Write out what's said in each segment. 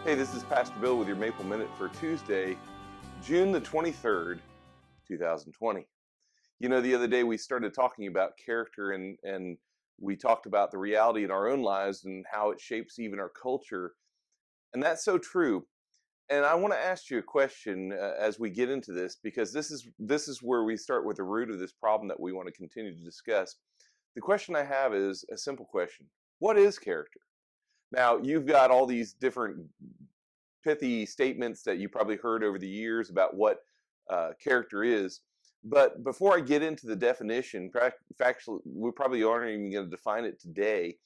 Hey, this is Pastor Bill with your Maple Minute for Tuesday, June the 23rd, 2020. You know, the other day we started talking about character and we talked about the reality in our own lives and how it shapes even our culture. And that's so true. And I want to ask you a question as we get into this, because this is where we start with the root of this problem that we want to continue to discuss. The question I have is a simple question. What is character? Now, you've got all these different pithy statements that you probably heard over the years about what character is. But before I get into the definition, factually, we probably aren't even going to define it today.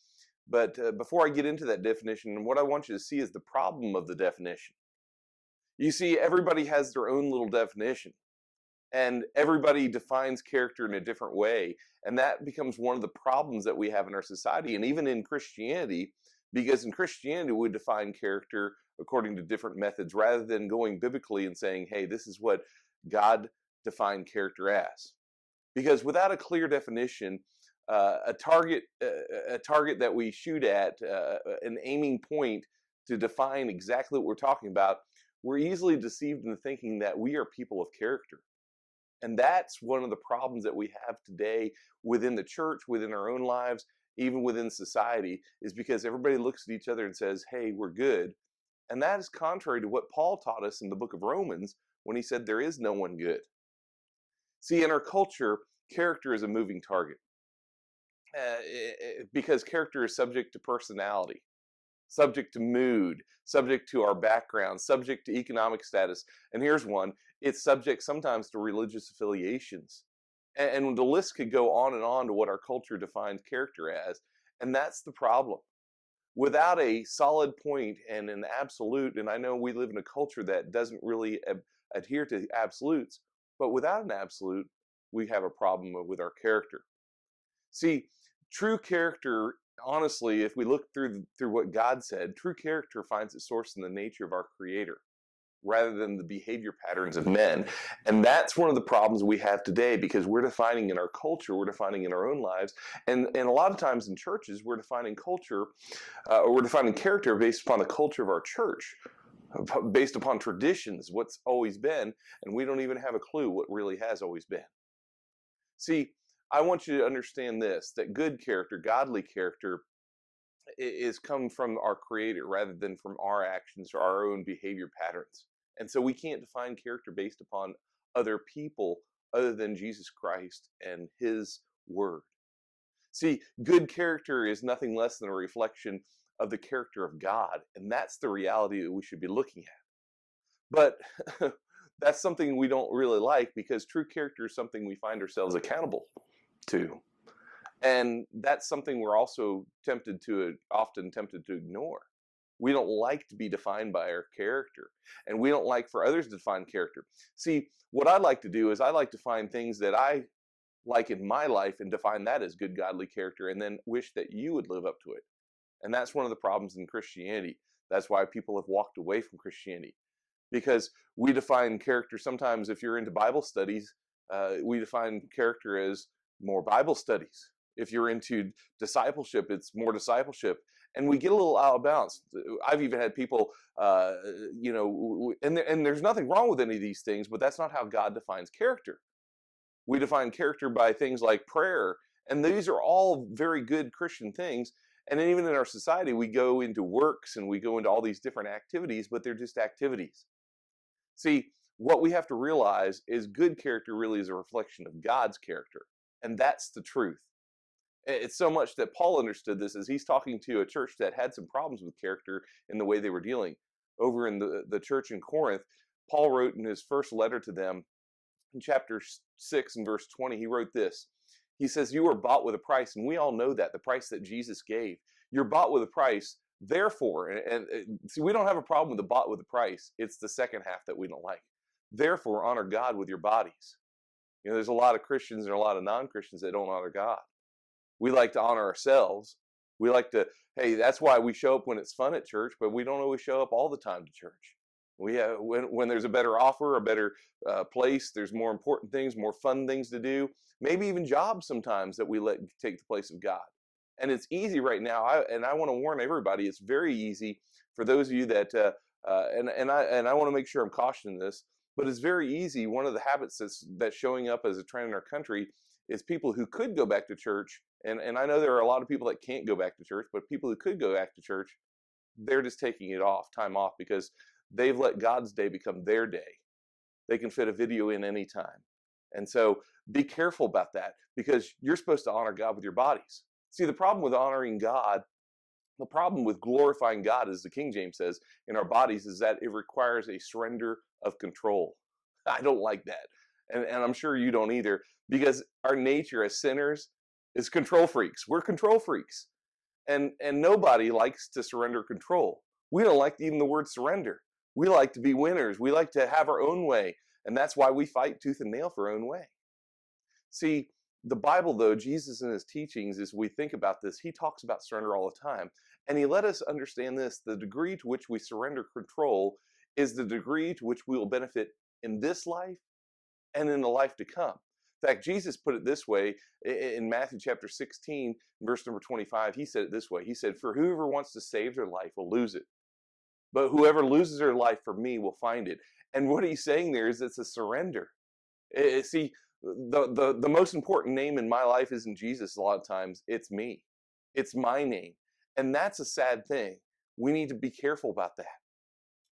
But before I get into that definition, what I want you to see is the problem of the definition. You see, everybody has their own little definition, and everybody defines character in a different way. And that becomes one of the problems that we have in our society, and even in Christianity, because in Christianity, we define character according to different methods rather than going biblically and saying, hey, this is what God defined character as. Because without a clear definition, a target that we shoot at, an aiming point to define exactly what we're talking about, we're easily deceived into thinking that we are people of character. And that's one of the problems that we have today within the church, within our own lives, even within society, is because everybody looks at each other and says, hey, we're good. And that is contrary to what Paul taught us in the book of Romans when he said there is no one good. See, in our culture, character is a moving target because character is subject to personality, subject to mood, subject to our background, subject to economic status. And here's one, it's subject sometimes to religious affiliations. And the list could go on to what our culture defines character as. And that's the problem. Without a solid point and an absolute, and I know we live in a culture that doesn't really adhere to absolutes, but without an absolute, we have a problem with our character. See, true character, honestly, if we look through what God said, true character finds its source in the nature of our Creator, rather than the behavior patterns of men. And that's one of the problems we have today, because we're defining in our culture, we're defining in our own lives, and a lot of times in churches, we're defining culture, or we're defining character based upon the culture of our church, based upon traditions, what's always been, and we don't even have a clue what really has always been. See, I want you to understand this, that good character, godly character, is come from our Creator rather than from our actions or our own behavior patterns. And so we can't define character based upon other people other than Jesus Christ and His Word. See, good character is nothing less than a reflection of the character of God, and that's the reality that we should be looking at. But that's something we don't really like, because true character is something we find ourselves accountable to. And that's something we're also often tempted to ignore. We don't like to be defined by our character, and we don't like for others to define character. See, what I like to do is I like to find things that I like in my life and define that as good godly character, and then wish that you would live up to it. And that's one of the problems in Christianity. That's why people have walked away from Christianity, because we define character sometimes, if you're into Bible studies, we define character as more Bible studies. If you're into discipleship, it's more discipleship. And we get a little out of balance. I've even had people, and there's nothing wrong with any of these things, but that's not how God defines character. We define character by things like prayer. And these are all very good Christian things. And then even in our society, we go into works and we go into all these different activities, but they're just activities. See, what we have to realize is good character really is a reflection of God's character. And that's the truth. It's so much that Paul understood this as he's talking to a church that had some problems with character in the way they were dealing. Over in the church in Corinth, Paul wrote in his first letter to them, in chapter 6 and verse 20, he wrote this. He says, you were bought with a price, and we all know that, the price that Jesus gave. You're bought with a price, therefore, and see, we don't have a problem with the bought with a price. It's the second half that we don't like. Therefore, honor God with your bodies. You know, there's a lot of Christians and a lot of non-Christians that don't honor God. We like to honor ourselves. We like to, hey, that's why we show up when it's fun at church, but we don't always show up all the time to church. We have, when there's a better offer, a better place, there's more important things, more fun things to do, maybe even jobs sometimes that we let take the place of God. And it's easy right now, and I want to warn everybody, it's very easy for those of you that And I want to make sure I'm cautioning this, but it's very easy. One of the habits that's showing up as a trend in our country is people who could go back to church, and I know there are a lot of people that can't go back to church, but people who could go back to church, they're just taking time off, because they've let God's day become their day. They can fit a video in anytime. And so be careful about that, because you're supposed to honor God with your bodies. See, the problem with honoring God, the problem with glorifying God, as the King James says, in our bodies, is that it requires a surrender of control. I don't like that. And I'm sure you don't either, because our nature as sinners is control freaks. We're control freaks. And nobody likes to surrender control. We don't like even the word surrender. We like to be winners. We like to have our own way. And that's why we fight tooth and nail for our own way. See, the Bible, though, Jesus in his teachings, as we think about this, he talks about surrender all the time. And he let us understand this: the degree to which we surrender control is the degree to which we will benefit in this life and in the life to come. In fact, Jesus put it this way in Matthew chapter 16, verse number 25. He said it this way. He said, "For whoever wants to save their life will lose it, but whoever loses their life for me will find it." And what he's saying there is it's a surrender. See, the most important name in my life isn't Jesus a lot of times. It's me. It's my name. And that's a sad thing. We need to be careful about that.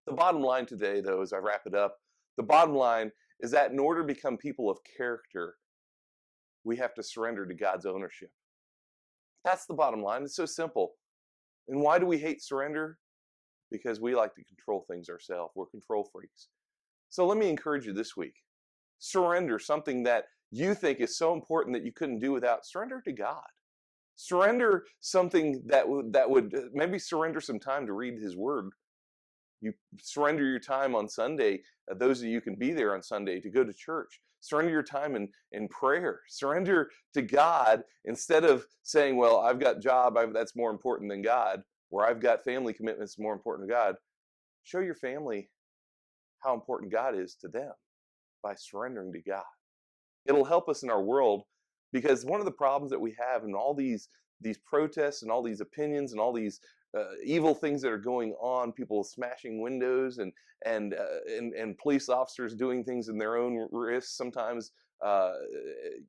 The bottom line today, though, as I wrap it up, the bottom line is that in order to become people of character, we have to surrender to God's ownership. That's the bottom line. It's so simple. And why do we hate surrender? Because we like to control things ourselves. We're control freaks. So let me encourage you this week. Surrender something that you think is so important that you couldn't do without. Surrender to God. Surrender something that would maybe surrender some time to read his word. You surrender your time on Sunday, those of you can be there on Sunday, to go to church. Surrender your time in prayer. Surrender to God instead of saying, well, I've got job, that's more important than God, or I've got family commitments more important than God. Show your family how important God is to them by surrendering to God. It'll help us in our world, because one of the problems that we have in all these protests and all these opinions and all these evil things that are going on, people smashing windows and police officers doing things in their own risk, sometimes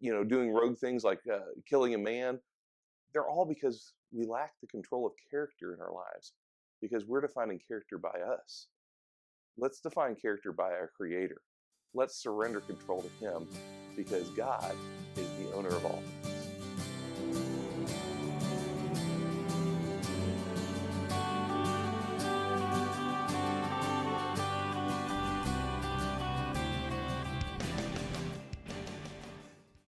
doing rogue things like killing a man. They're all because we lack the control of character in our lives, because we're defining character by us. Let's define character by our Creator. Let's surrender control to him, because God is the owner of all.